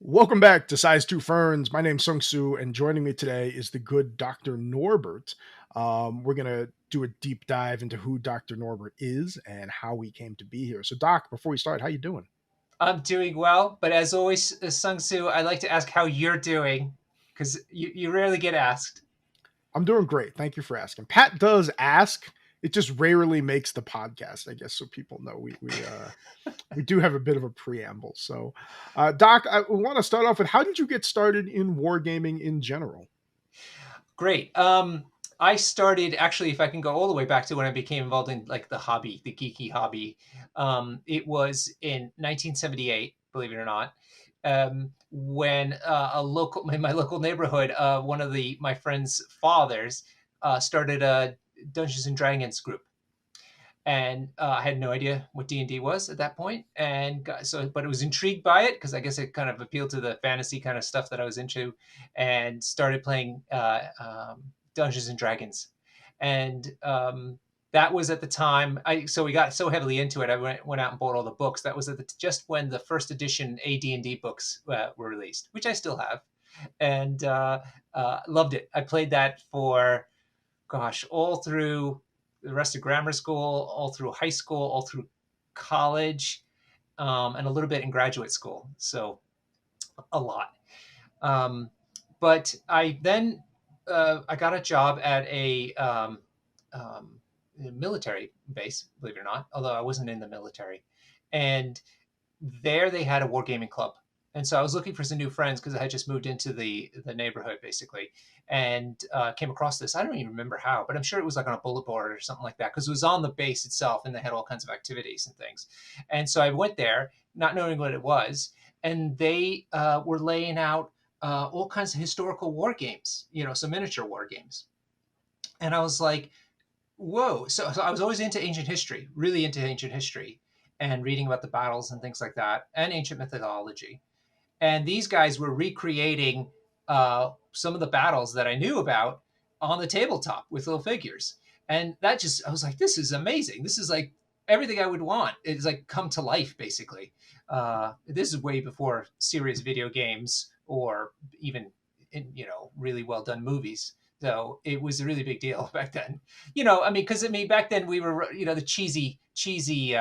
Welcome back to Size 2 Ferns. My name's Sung Soo, and joining me today is the good Dr. Norbert. We're going to do a deep dive into who Dr. Norbert is and how he came to be here. So, Doc, before we start, how you doing? I'm doing well, but as always, Sung Soo, I'd like to ask how you're doing because you rarely get asked. I'm doing great. Thank you for asking. Pat does ask. It just rarely makes the podcast, I guess, so people know we do have a bit of a preamble. So, Doc, I want to start off with how did you get started in wargaming in general? Great. I started actually, if I can go all the way back to when I became involved in like the hobby, the geeky hobby. It was in 1978, believe it or not, when a local in my local neighborhood, one of the my friend's fathers started a Dungeons and Dragons group, and I had no idea what D&D was at that point, and but I was intrigued by it because I guess it kind of appealed to the fantasy kind of stuff that I was into, and started playing Dungeons and Dragons, and that was at the time. We got so heavily into it. I went out and bought all the books. That was just when the first edition AD&D books were released, which I still have, and loved it. I played that for gosh, all through the rest of grammar school, all through high school, all through college, and a little bit in graduate school. So a lot. Um, but I then I got a job at a military base, believe it or not, although I wasn't in the military. And there they had a wargaming club. And so I was looking for some new friends because I had just moved into the neighborhood basically, and came across this. I don't even remember how, but I'm sure it was like on a bullet board or something like that because it was on the base itself, and they had all kinds of activities and things. And so I went there, not knowing what it was, and they were laying out all kinds of historical war games, some miniature war games. And I was like, whoa. So I was always into ancient history, really into ancient history, and reading about the battles and things like that, and ancient mythology. And these guys were recreating some of the battles that I knew about on the tabletop with little figures. And I was like, this is amazing. This is like everything I would want. It's like come to life, basically. This is way before serious video games or even, really well done movies. So it was a really big deal back then. Back then we were, the cheesy movies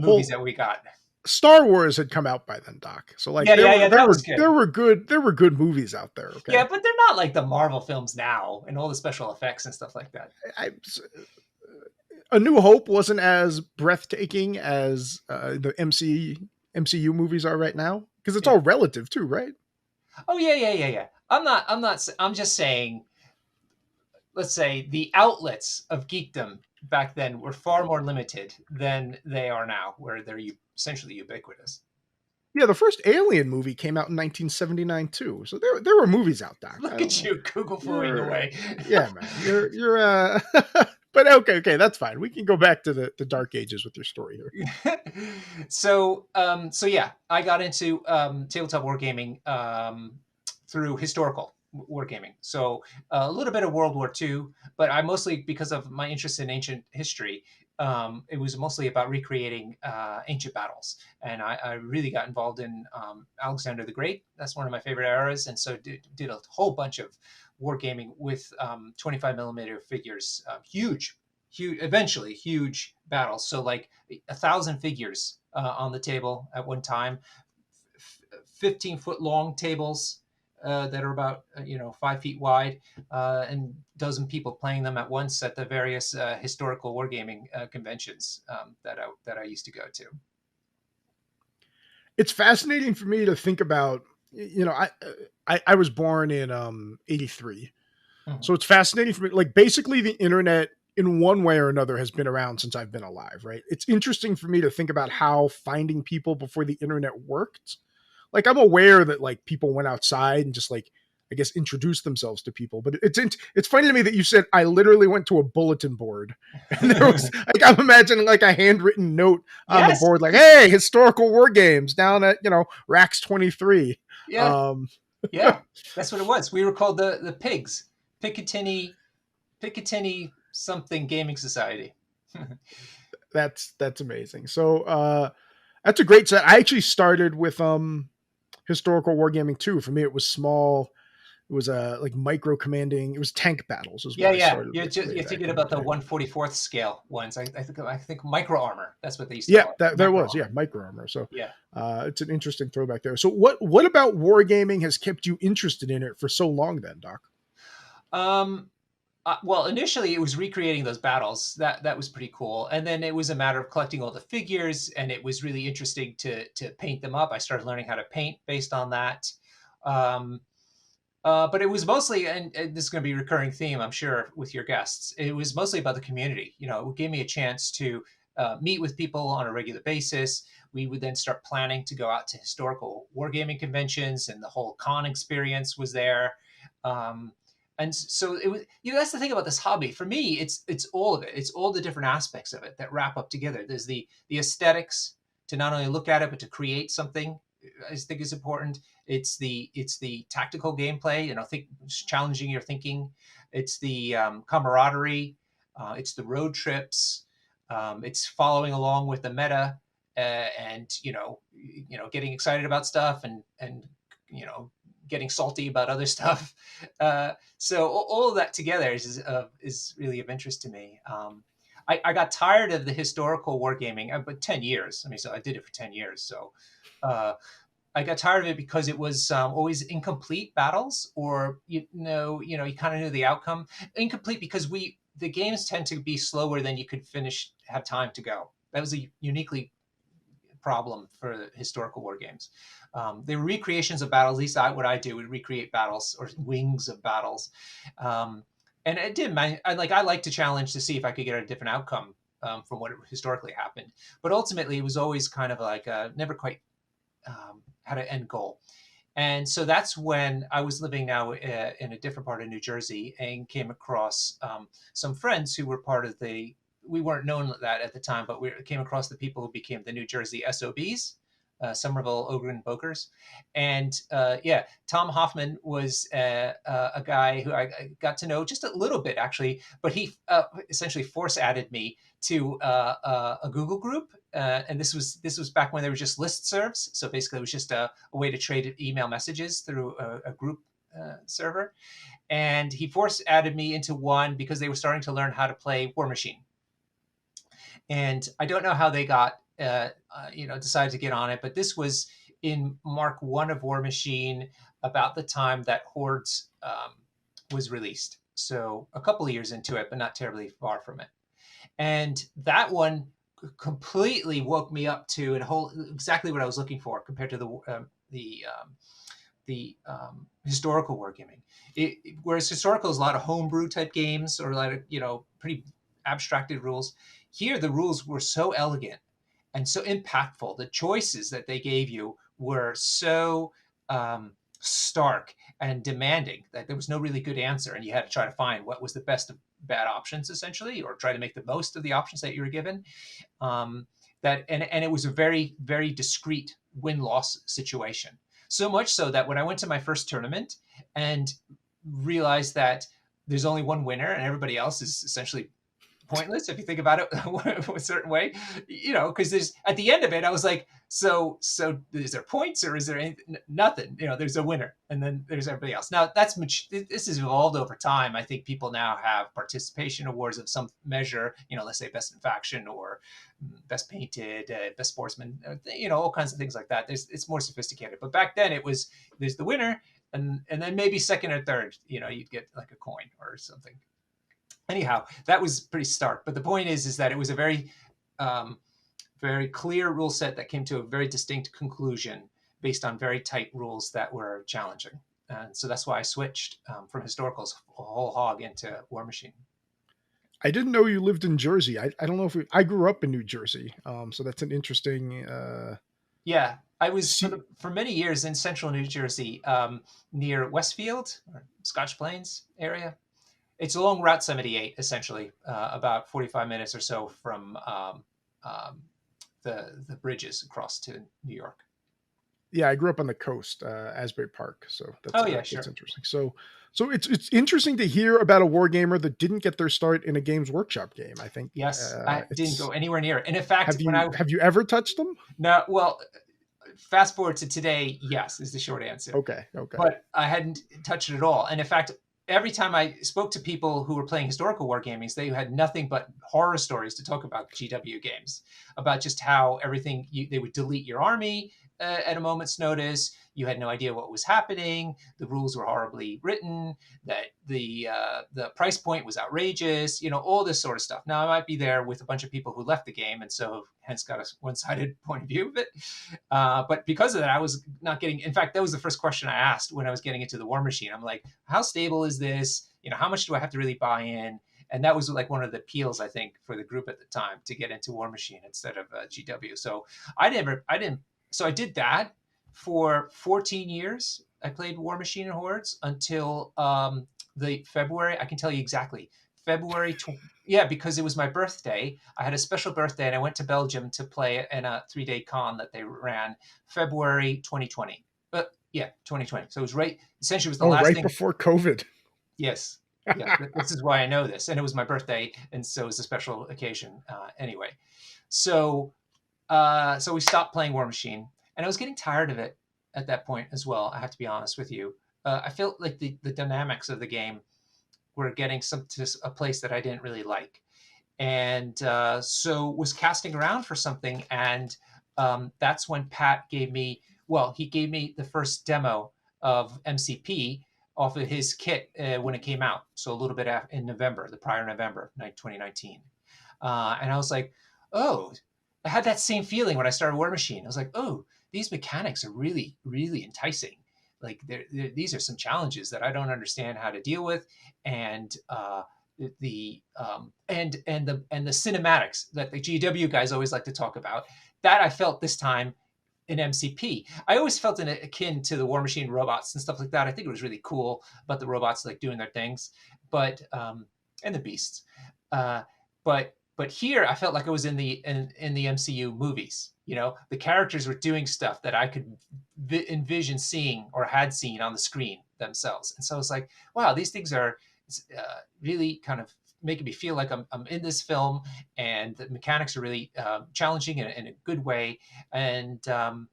Whole that we got. Star Wars had come out by then, Doc. So like Yeah, there yeah, were yeah. there That were was good. there were good movies out there. Yeah, Okay, but they're not like the Marvel films now and all the special effects and stuff like that. I, A New Hope wasn't as breathtaking as the MCU movies are right now because it's Yeah. all relative too, right? Oh yeah, yeah, yeah, yeah. I'm just saying, let's say the outlets of geekdom back then were far more limited than they are now, where they're essentially ubiquitous. Yeah, the first Alien movie came out in 1979 too, so there were movies out, Doc. I Look at don't. you, Google fooing You're away. Yeah, man. You're. But okay, that's fine. We can go back to the dark ages with your story here. So yeah, I got into tabletop wargaming through historical wargaming. So a little bit of World War II, but I mostly because of my interest in ancient history. It was mostly about recreating ancient battles, and I really got involved in Alexander the Great. That's one of my favorite eras, and so did a whole bunch of wargaming with 25 millimeter figures, huge, eventually huge battles. So like 1,000 figures on the table at one time, 15-foot long tables that are about 5 feet wide, and dozen people playing them at once at the various historical wargaming conventions that I used to go to. It's fascinating for me to think about. I was born in '83, Mhm. so it's fascinating for me. Like basically, the internet in one way or another has been around since I've been alive. Right? It's interesting for me to think about how finding people before the internet worked. Like I'm aware that like people went outside and just like I guess introduced themselves to people, but it's funny to me that you said I literally went to a bulletin board and there was like I'm imagining like a handwritten note on the Yes, board like hey historical war games down at Racks 23. yeah, Um, yeah. That's what it was. We were called the Pigs, Picatinny something Gaming Society. that's amazing. So that's a great set. I actually started with historical wargaming too. For me, it was small. It was like micro commanding. It was tank battles is Yeah, what I yeah. started with You're way back thinking in the about the day. 1/44th scale ones. I think micro armor. That's what they used to Yeah, call it. that there Micro was, armor. yeah, micro armor. So Yeah. it's an interesting throwback there. So what about wargaming has kept you interested in it for so long then, Doc? Um, well, initially it was recreating those battles. That was pretty cool, and then it was a matter of collecting all the figures, and it was really interesting to paint them up. I started learning how to paint based on that. Um, but it was mostly, and this is going to be a recurring theme, I'm sure, with your guests. It was mostly about the community. You know, it gave me a chance to meet with people on a regular basis. We would then start planning to go out to historical wargaming conventions, and the whole con experience was there. Um, and so it was, you know, that's the thing about this hobby. For me, it's all of it. It's all the different aspects of it that wrap up together. There's the aesthetics to not only look at it but to create something. I think is important. It's the tactical gameplay, you know, think challenging your thinking. It's the camaraderie. It's the road trips. It's following along with the meta, and getting excited about stuff, and you know getting salty about other stuff. So all of that together is really of interest to me. I got tired of the historical wargaming, but 10 years. I mean, so I did it for 10 years. So uh, I got tired of it because it was always incomplete battles, or you kind of knew the outcome. Incomplete because the games tend to be slower than you could have time to go. That was a uniquely problem for historical war games. They were recreations of battles. At least what I do would recreate battles or wings of battles, and it did. I like to challenge to see if I could get a different outcome from what historically happened. But ultimately, it was always kind of like never quite had an end goal. And so that's when I was living now in a different part of New Jersey and came across some friends who were part of we weren't known that at the time, but we came across the people who became the New Jersey SOBs, Somerville Ogren Bokers. And yeah, Tom Hoffman was a guy who I got to know just a little bit, actually, but he essentially force added me to a Google group. And this was back when there were just listservs. So basically, it was just a way to trade email messages through a group server. And he force added me into one because they were starting to learn how to play War Machine. And I don't know how they got decided to get on it, but this was in Mark One of War Machine, about the time that Hordes was released. So a couple of years into it, but not terribly far from it. And that one completely woke me up to exactly what I was looking for compared to the historical wargaming. Whereas historical is a lot of homebrew type games, or a lot of pretty abstracted rules. Here, the rules were so elegant and so impactful. The choices that they gave you were so stark and demanding that there was no really good answer, and you had to try to find what was the best of bad options, essentially, or try to make the most of the options that you were given. And it was a very, very discrete win-loss situation. So much so that when I went to my first tournament and realized that there's only one winner and everybody else is essentially pointless if you think about it a certain way, because there's at the end of it, I was like, so is there points or is there nothing? There's a winner and then there's everybody else. Now this has evolved over time. I think people now have participation awards of some measure, let's say best in faction or best painted, best sportsman, all kinds of things like that. It's more sophisticated, but back then there's the winner and then maybe second or third, you'd get like a coin or something. Anyhow, that was pretty stark. But the point is that it was a very, very clear rule set that came to a very distinct conclusion based on very tight rules that were challenging. And so that's why I switched from historicals whole hog into War Machine. I didn't know you lived in Jersey. I don't know if I grew up in New Jersey, so that's an interesting. Yeah, I was for many years in central New Jersey, near Westfield or Scotch Plains area. It's along Route 78, essentially, about 45 minutes or so from the bridges across to New York. Yeah, I grew up on the coast, Asbury Park, so that's sure. that's interesting. So it's interesting to hear about a wargamer that didn't get their start in a Games Workshop game. I think yes, I didn't go anywhere near it. And in fact, have you ever touched them? No, well, Fast forward to today, yes, is the short answer. Okay. Okay. But I hadn't touched it at all. And in fact, every time I spoke to people who were playing historical wargamings, they had nothing but horror stories to talk about GW games, about just how everything they would delete your army at a moment's notice. You had no idea what was happening. The rules were horribly written. That the price point was outrageous. All this sort of stuff. Now I might be there with a bunch of people who left the game, and so hence got a one-sided point of view of it. But because of that, I was not getting. In fact, that was the first question I asked when I was getting into the War Machine. I'm like, how stable is this? How much do I have to really buy in? And that was like one of the appeals, I think, for the group at the time to get into War Machine instead of GW. So I didn't. So I did that for 14 years. I played War Machine and Hordes until the February. I can tell you exactly. February. Yeah, because it was my birthday. I had a special birthday, and I went to Belgium to play in a 3-day con that they ran, February 2020. But yeah, 2020. So it was essentially it was the last right thing. Before COVID. Yes. Yeah, this is why I know this. And it was my birthday, and so it was a special occasion. Anyway, so we stopped playing War Machine, and I was getting tired of it at that point as well. I have to be honest with you. I felt like the dynamics of the game were getting to a place that I didn't really like, and so was casting around for something. And that's when Pat gave me the first demo of MCP off of his kit when it came out. So a little bit in November, the prior November, 2019. And I was like, oh, I had that same feeling when I started War Machine. I was like, oh, these mechanics are really, really enticing. Like these are some challenges that I don't understand how to deal with, and the cinematics that the GW guys always like to talk about. That I felt this time in MCP. I always felt it akin to the War Machine robots and stuff like that. I think it was really cool about the robots like doing their things, but and the beasts. But here I felt like I was in the MCU movies. The characters were doing stuff that I could envision seeing or had seen on the screen themselves. And so I was like, wow, these things are really kind of making me feel like I'm in this film, and the mechanics are really challenging in a good way. And then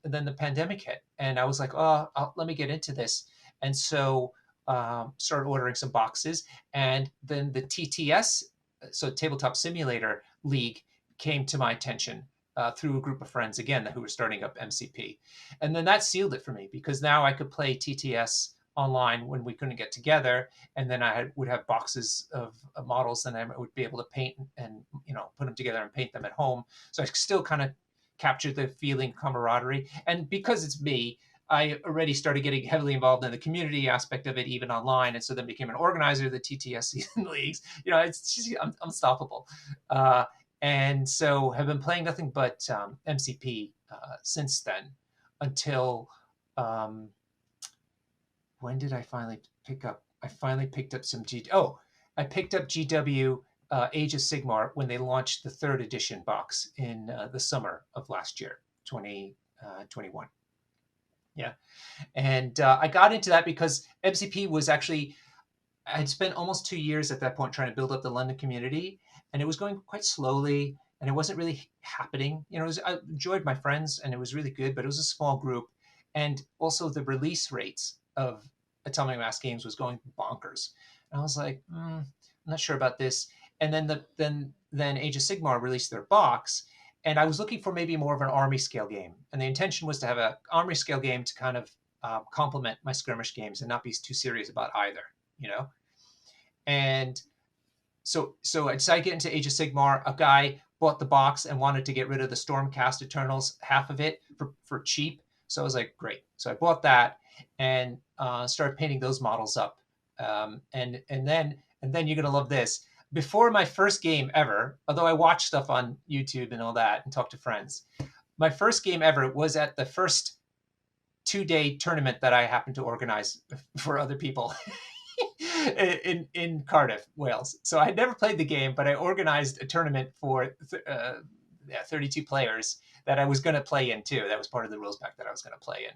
the pandemic hit, and I was like, oh, let me get into this. And so started ordering some boxes, and then the TTS, so Tabletop Simulator League, came to my attention through a group of friends again who were starting up MCP, and then that sealed it for me, because now I could play TTS online when we couldn't get together, and then I would have boxes of models, and I would be able to paint and put them together and paint them at home. So I still kind of captured the feeling camaraderie, and because it's me, I already started getting heavily involved in the community aspect of it, even online, and so then became an organizer of the TTS season leagues. It's just unstoppable, and so have been playing nothing but MCP since then, until when did I finally pick up? I finally picked up some I picked up GW Age of Sigmar when they launched the 3rd edition box in the summer of last year, 2021. Yeah. And I got into that because MCP was actually, I'd spent almost 2 years at that point trying to build up the London community, and it was going quite slowly, and it wasn't really happening. I enjoyed my friends, and it was really good, but it was a small group. And also the release rates of Atomic Mass games was going bonkers. And I was like, I'm not sure about this. And then Age of Sigmar released their box, and I was looking for maybe more of an army scale game. And the intention was to have an army scale game to kind of complement my skirmish games and not be too serious about either, And so I decided to get into Age of Sigmar. A guy bought the box and wanted to get rid of the Stormcast Eternals, half of it, for cheap. So I was like, great. So I bought that and started painting those models up. And then you're gonna love this. Before my first game ever, although I watched stuff on YouTube and all that and talked to friends, my first game ever was at the first 2-day tournament that I happened to organize for other people in Cardiff, Wales. So I had never played the game, but I organized a tournament for 32 players that I was going to play in too. That was part of the rules pack that I was going to play in.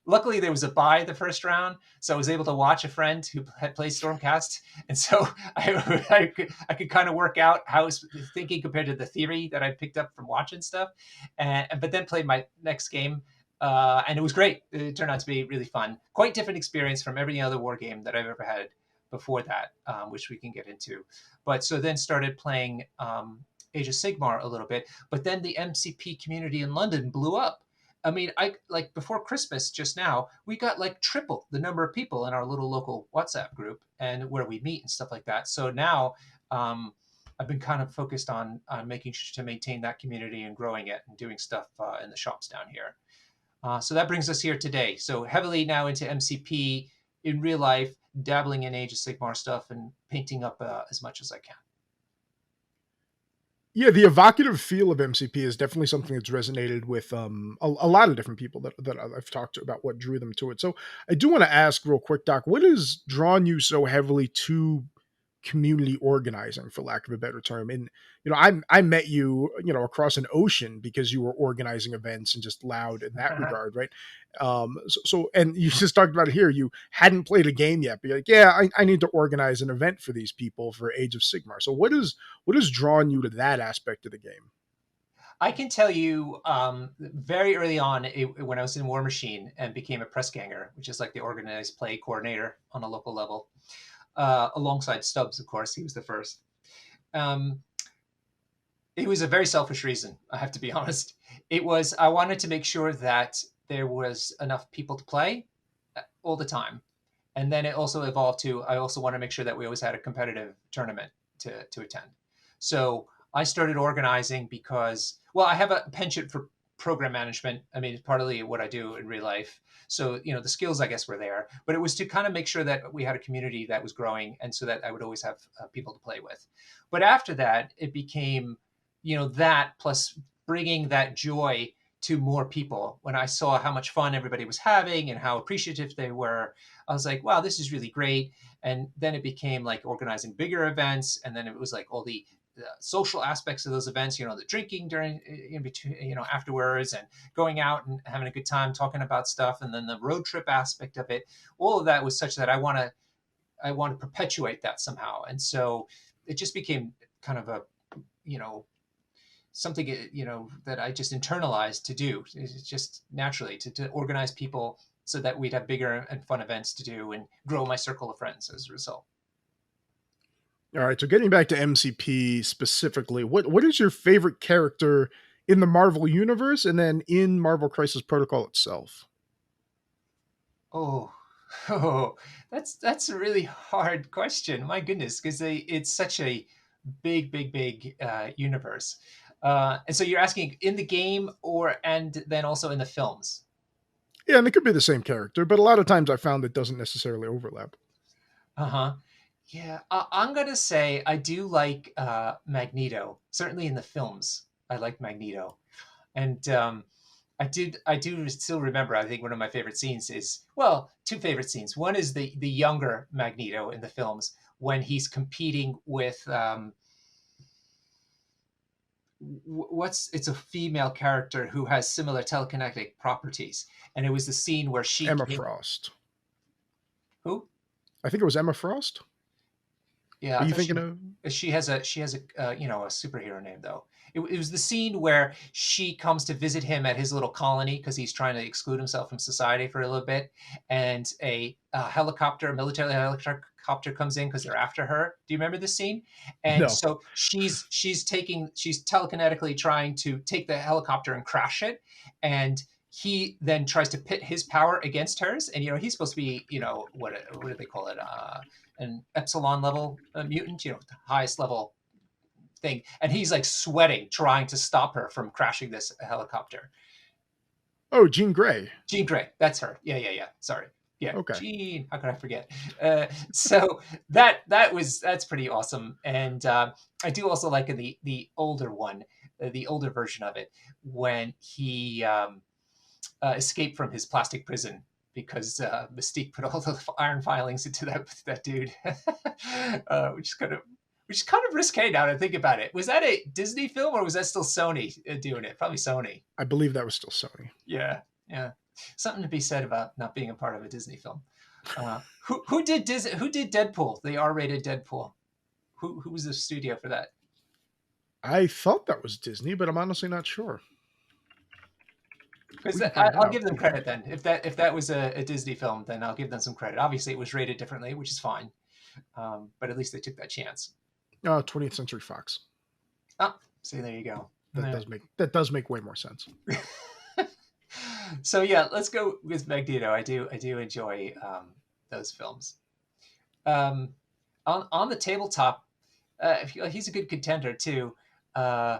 Luckily, there was a bye the first round, so I was able to watch a friend who had played Stormcast, and so I could kind of work out how I was thinking compared to the theory that I picked up from watching stuff, and but then played my next game, and it was great. It turned out to be really fun. Quite different experience from every other war game that I've ever had before that, which we can get into. But so then started playing Age of Sigmar a little bit, but then the MCP community in London blew up. I mean, I like before Christmas just now, we got like triple the number of people in our little local WhatsApp group and where we meet and stuff like that. So now I've been kind of focused on making sure to maintain that community and growing it and doing stuff in the shops down here. So that brings us here today. So heavily now into MCP in real life, dabbling in Age of Sigmar stuff and painting up as much as I can. Yeah, the evocative feel of MCP is definitely something that's resonated with a lot of different people that I've talked to about what drew them to it. So I do want to ask real quick, Doc, what has drawn you so heavily to community organizing, for lack of a better term? And I met you, across an ocean because you were organizing events and just loud in that regard, right? And you just talked about it here. You hadn't played a game yet, but you're like, yeah, I need to organize an event for these people for Age of Sigmar. So what has drawn you to that aspect of the game? I can tell you very early on when I was in War Machine and became a press ganger, which is like the organized play coordinator on a local level, alongside Stubbs, of course. He was the first. Um, it was a very selfish reason, I have to be honest. It was I wanted to make sure that there was enough people to play all the time. And then it also evolved to I also want to make sure that we always had a competitive tournament to attend. So I started organizing because, well, I have a penchant for program management. I mean, it's partly what I do in real life. So, the skills, I guess, were there, but it was to kind of make sure that we had a community that was growing and so that I would always have people to play with. But after that, it became, that plus bringing that joy to more people. When I saw how much fun everybody was having and how appreciative they were, I was like, wow, this is really great. And then it became like organizing bigger events. And then it was like all the social aspects of those events, the drinking during, in between, afterwards, and going out and having a good time talking about stuff. And then the road trip aspect of it, all of that was such that I want to perpetuate that somehow. And so it just became kind of a, something, that I just internalized to do. It's just naturally to organize people so that we'd have bigger and fun events to do and grow my circle of friends as a result. All right, so getting back to MCP specifically, what is your favorite character in the Marvel universe and then in Marvel Crisis Protocol itself? Oh, oh, that's a really hard question. My goodness, because it's such a big, big, big universe. And so you're asking in the game and then also in the films. Yeah, and it could be the same character, but a lot of times I found it doesn't necessarily overlap. Uh-huh. Yeah, I'm gonna say I do like Magneto. Certainly in the films, I like Magneto, and I do still remember. I think one of my favorite scenes is, well, two favorite scenes. One is the younger Magneto in the films when he's competing with it's a female character who has similar telekinetic properties, and it was the scene where she Emma came. Frost. Who? I think it was Emma Frost. Yeah, Are I you thought thinking of? she has a a superhero name though. It was the scene where she comes to visit him at his little colony because he's trying to exclude himself from society for a little bit, and a military helicopter comes in because they're after her. Do you remember this scene? And No. so she's telekinetically trying to take the helicopter and crash it, and he then tries to pit his power against hers, and he's supposed to be what do they call it, an epsilon level mutant, the highest level thing, and he's like sweating trying to stop her from crashing this helicopter. Oh, Jean Grey. Jean Grey, that's her. Yeah, yeah, yeah. Sorry. Yeah, Okay. Jean. How could I forget? So that's pretty awesome, and I do also like in the older one, the older version of it, when he escaped from his plastic prison because Mystique put all the iron filings into that dude, which is kind of risque now to think about it. Was that a Disney film or was that still Sony doing it? Probably Sony. I believe that was still Sony. Yeah, yeah. Something to be said about not being a part of a Disney film. Who did Disney? Who did Deadpool? The R-rated Deadpool. Who was the studio for that? I thought that was Disney, but I'm honestly not sure. Because We can find I'll out. give them credit then. If that was a Disney film, then I'll give them some credit. Obviously, it was rated differently, which is fine. But at least they took that chance. 20th Century Fox. Oh, see, there you go. That does make way more sense. So yeah, let's go with Magneto. I do enjoy those films. Um, on the tabletop, I feel like he's a good contender too. Uh,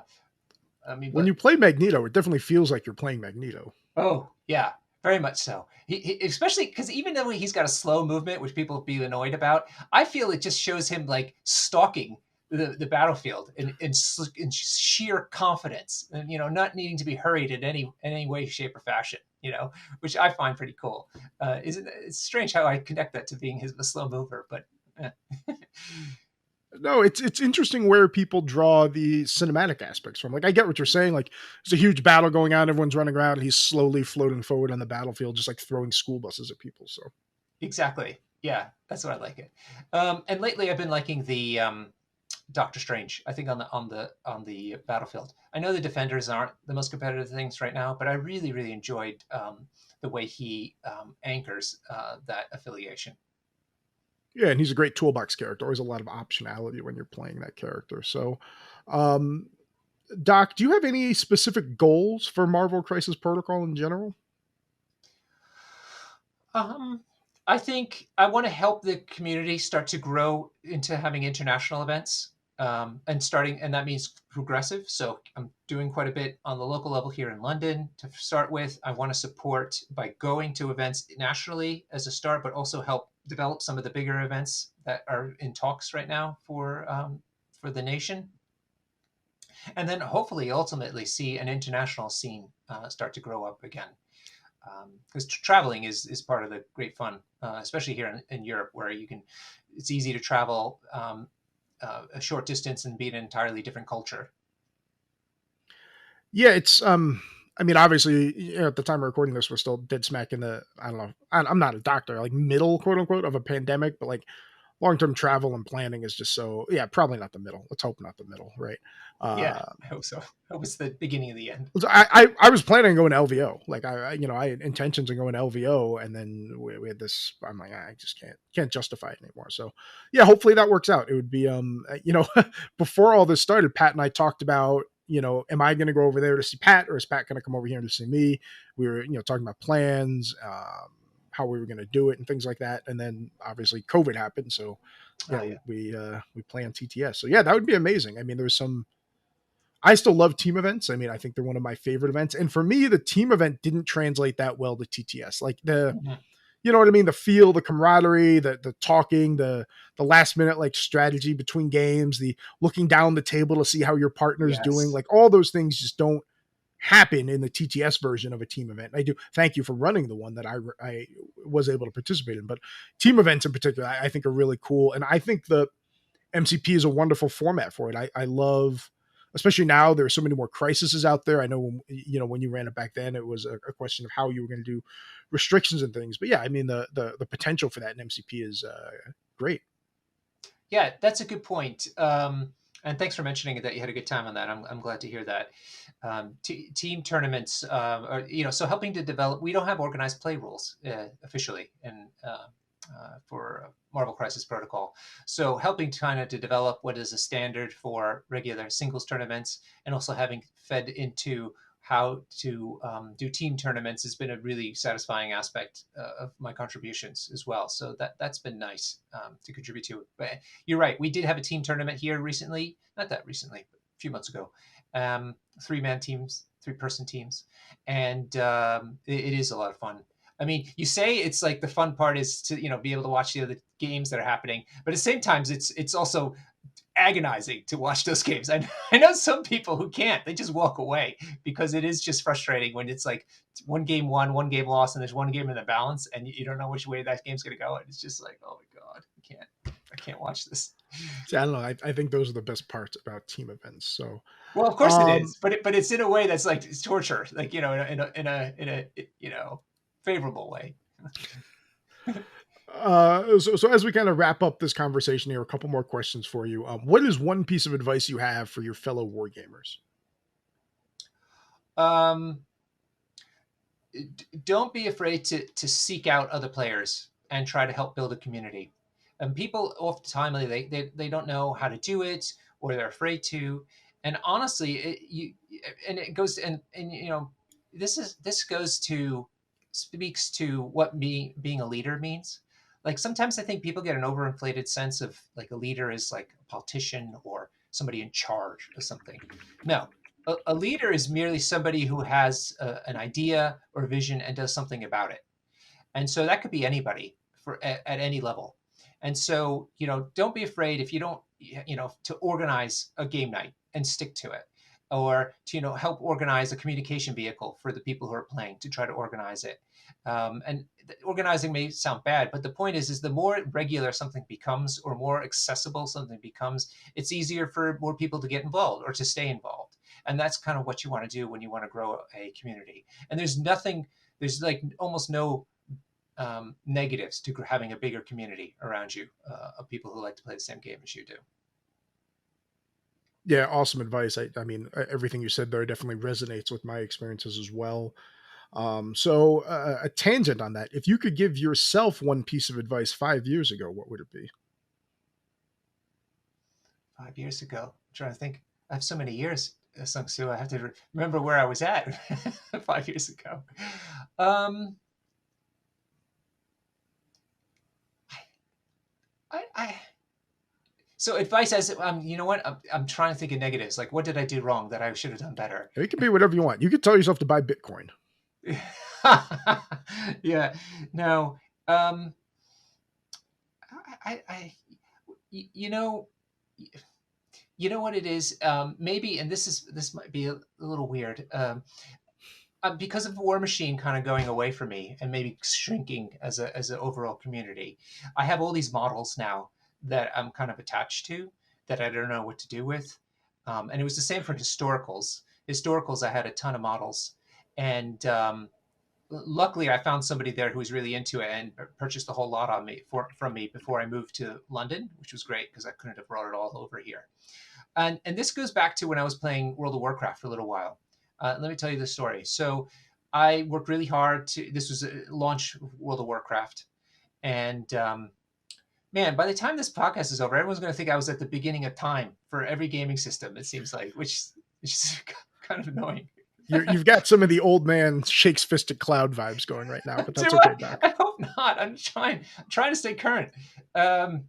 I mean, When but you play Magneto, it definitely feels like you're playing Magneto. oh yeah, very much so. He especially because even though he's got a slow movement, which people be annoyed about, I feel it just shows him like stalking the battlefield in sheer confidence, and not needing to be hurried in any way, shape, or fashion. Which I find pretty cool. Isn't it's strange how I connect that to being a slow mover, but. Eh. No, it's interesting where people draw the cinematic aspects from. Like, I get what you're saying. Like, there's a huge battle going on, everyone's running around, and he's slowly floating forward on the battlefield, just like throwing school buses at people. So Exactly. Yeah, that's what I like it. And lately, I've been liking the Doctor Strange. I think on the battlefield. I know the defenders aren't the most competitive things right now, but I really really enjoyed the way he anchors that affiliation. yeah, and he's a great toolbox character. Always a lot of optionality when you're playing that character. So, um, Doc, do you have any specific goals for Marvel Crisis Protocol in general? Um, I think I want to help the community start to grow into having international events, and that means progressive. So I'm doing quite a bit on the local level here in London to start with. I want to support by going to events nationally as a start, but also help develop some of the bigger events that are in talks right now for the nation, and then hopefully ultimately see an international scene start to grow up again, because traveling is part of the great fun, especially here in Europe, where it's easy to travel a short distance and be in an entirely different culture. Yeah, it's I mean, obviously, at the time of recording this, we're still dead smack in the, I don't know, I'm not a doctor, like middle, quote unquote, of a pandemic, but like long term travel and planning is just so, yeah, probably not the middle. Let's hope not the middle, right? Yeah, Uh, I hope so. I hope it's the beginning of the end. I was planning on going to LVO. Like, I had intentions of going to LVO, and then we had this. I'm like, I just can't justify it anymore. So, yeah, hopefully that works out. It would be, before all this started, Pat and I talked about, am I going to go over there to see Pat, or is Pat going to come over here to see me? We were, talking about plans, how we were going to do it, and things like that. And then obviously COVID happened, so Oh yeah, we planned TTS. So yeah, that would be amazing. I mean, there's some. I still love team events. I mean, I think they're one of my favorite events. And for me, the team event didn't translate that well to TTS. Like Mhm. you know what I mean? The feel, the camaraderie, the talking, the last minute like strategy between games, the looking down the table to see how your partner's doing. Yes, Like all those things just don't happen in the TTS version of a team event. I do thank you for running the one that I was able to participate in, but team events in particular, I think are really cool. And I think the MCP is a wonderful format for it. I love, especially now there are so many more crises out there. I know when you ran it back then, it was a question of how you were going to do restrictions and things. But yeah, I mean the potential for that in MCP is great. yeah, that's a good point. And thanks for mentioning that you had a good time on that. I'm glad to hear that. Team tournaments, are, so helping to develop. We don't have organized play rules officially, and for Marvel Crisis Protocol. So helping to kind of to develop what is a standard for regular singles tournaments, and also having fed into how to do team tournaments has been a really satisfying aspect of my contributions as well. So that's been nice to contribute to. But you're right, we did have a team tournament here recently, not that recently, but a few months ago. 3-man teams, 3-person teams, and it is a lot of fun. I mean, you say it's like the fun part is to be able to watch the other games that are happening, but at the same time, it's also agonizing to watch those games. I know some people who can't; they just walk away because it is just frustrating when it's like one game won, one game lost, and there's one game in the balance, and you don't know which way that game's going to go, and it's just like, oh my god, I can't watch this. See, I don't know. I think those are the best parts about team events. So Well, of course it um, is, but it's in a way that's like it's torture, like in a favorable way. So as we kind of wrap up this conversation here, a couple more questions for you. What is one piece of advice you have for your fellow wargamers? Um, don't be afraid to seek out other players and try to help build a community. And people oftentimes they don't know how to do it, or they're afraid to. And honestly, it goes and this goes to speaks to what being a leader means. Like sometimes I think people get an overinflated sense of like a leader is like a politician or somebody in charge of something. No, a leader is merely somebody who has an idea or vision and does something about it. And so that could be anybody at any level. And so, don't be afraid if you don't, to organize a game night and stick to it, or to, help organize a communication vehicle for the people who are playing to try to organize it. And organizing may sound bad, but the point is the more regular something becomes or more accessible something becomes, it's easier for more people to get involved or to stay involved. And that's kind of what you want to do when you want to grow a community. And there's like almost no negatives to having a bigger community around you of people who like to play the same game as you do. Yeah, awesome advice. I mean, everything you said there definitely resonates with my experiences as well. So a tangent on that. If you could give yourself one piece of advice 5 years ago, what would it be? 5 years ago, I'm trying to think. I have so many years, Sung Soo. I have to remember where I was at 5 years ago. Um, I so advice as you know what I'm trying to think of negatives. Like, what did I do wrong that I should have done better? It can be whatever you want. You could tell yourself to buy Bitcoin. Yeah, no. I you know you know what it is. Maybe, and this might be a little weird. Because of War Machine kind of going away from me and maybe shrinking as an overall community, I have all these models now that I'm kind of attached to that I don't know what to do with. And it was the same for historicals. Historicals, I had a ton of models, and luckily I found somebody there who was really into it and purchased a whole lot from me before I moved to London, which was great because I couldn't have brought it all over here. And this goes back to when I was playing World of Warcraft for a little while. Let me tell you the story. So I worked really hard this was a launch World of Warcraft. And man, by the time this podcast is over, everyone's going to think I was at the beginning of time for every gaming system, it seems like, which is kind of annoying. You've got some of the old man shakes fist at cloud vibes going right now, but that's Do okay, Doc. I hope not. I'm trying to stay current. So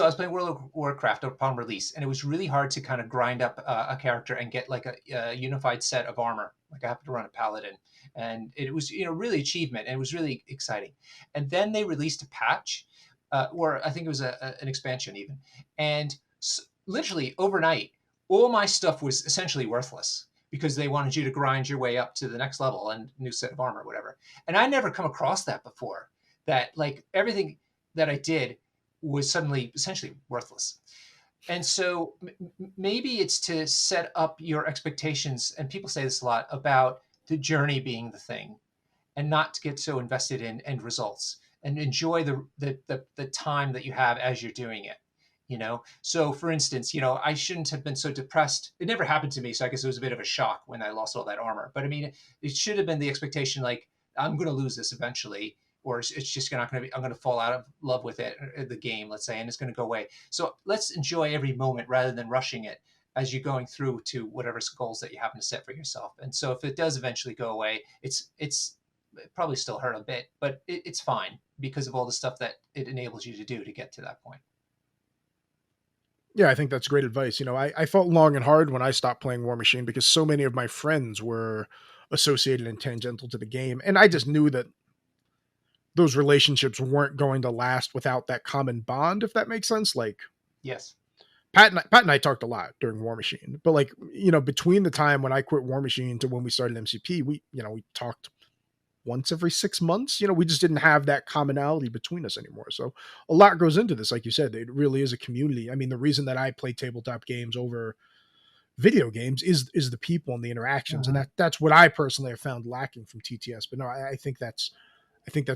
I was playing World of Warcraft upon release, and it was really hard to kind of grind up a character and get like a unified set of armor. Like I happened to run a paladin, and it was really achievement, and it was really exciting. And then they released a patch, or I think it was an expansion even, and literally overnight, all my stuff was essentially worthless because they wanted you to grind your way up to the next level and new set of armor, or whatever. And I never come across that before. That like everything that I did was suddenly essentially worthless. And so maybe it's to set up your expectations, and people say this a lot about the journey being the thing, and not to get so invested in end results, and enjoy the time that you have as you're doing it. So for instance, I shouldn't have been so depressed. It never happened to me, so I guess it was a bit of a shock when I lost all that armor. But I mean, it should have been the expectation, like, I'm going to lose this eventually, or it's just not going to be, I'm going to fall out of love with it, the game, let's say, and it's going to go away. So let's enjoy every moment rather than rushing it as you're going through to whatever goals that you happen to set for yourself. And so if it does eventually go away, it's probably still hurt a bit, but it's fine because of all the stuff that it enables you to do to get to that point. Yeah, I think that's great advice. I felt long and hard when I stopped playing War Machine because so many of my friends were associated and tangential to the game. And I just knew that those relationships weren't going to last without that common bond, if that makes sense. Like, yes, Pat and I talked a lot during War Machine, but like, between the time when I quit War Machine to when we started MCP, we talked once every 6 months. We just didn't have that commonality between us anymore. So a lot goes into this. Like you said, it really is a community. I mean, the reason that I play tabletop games over video games is the people and the interactions, and Mhm. that's what I personally have found lacking from TTS. But no, I think that's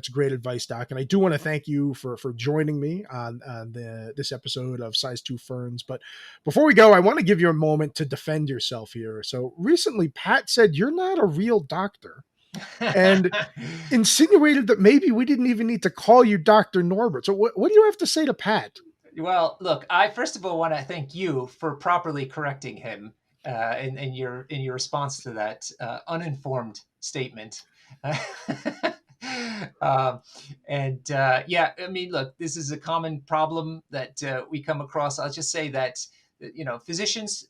great advice, Doc. And I do want to thank you for joining me on this episode of Size 2 Ferns. But before we go, I want to give you a moment to defend yourself here. So recently, Pat said you're not a real doctor and insinuated that maybe we didn't even need to call you Doctor Norbert. So what do you have to say to Pat? Well, look, I first of all want to thank you for properly correcting him in your response to that uninformed statement. um, yeah, I mean, look, this is a common problem that we come across. I'll just say that physicians,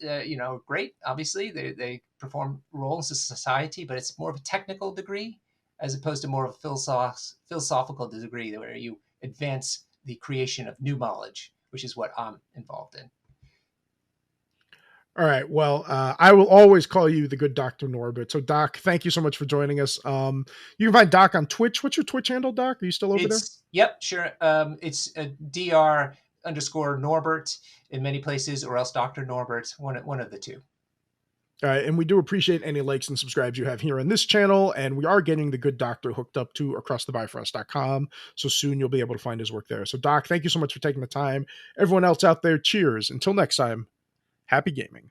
great. Obviously, they perform roles in society, but it's more of a technical degree as opposed to more of a philosophical degree where you advance the creation of new knowledge, which is what I'm involved in. All right. Well, I will always call you the good Doctor Norbert. So, Doc, thank you so much for joining us. You can find Doc on Twitch. What's your Twitch handle, Doc? Are you still over there? Yep, sure. It's Dr. underscore Norbert in many places, or else Doctor Norbert, one of the two. All right, and we do appreciate any likes and subscribes you have here on this channel, and we are getting the good doctor hooked up to acrossthebifrost.com, so soon you'll be able to find his work there. So, Doc, thank you so much for taking the time. Everyone else out there, cheers. Until next time, happy gaming.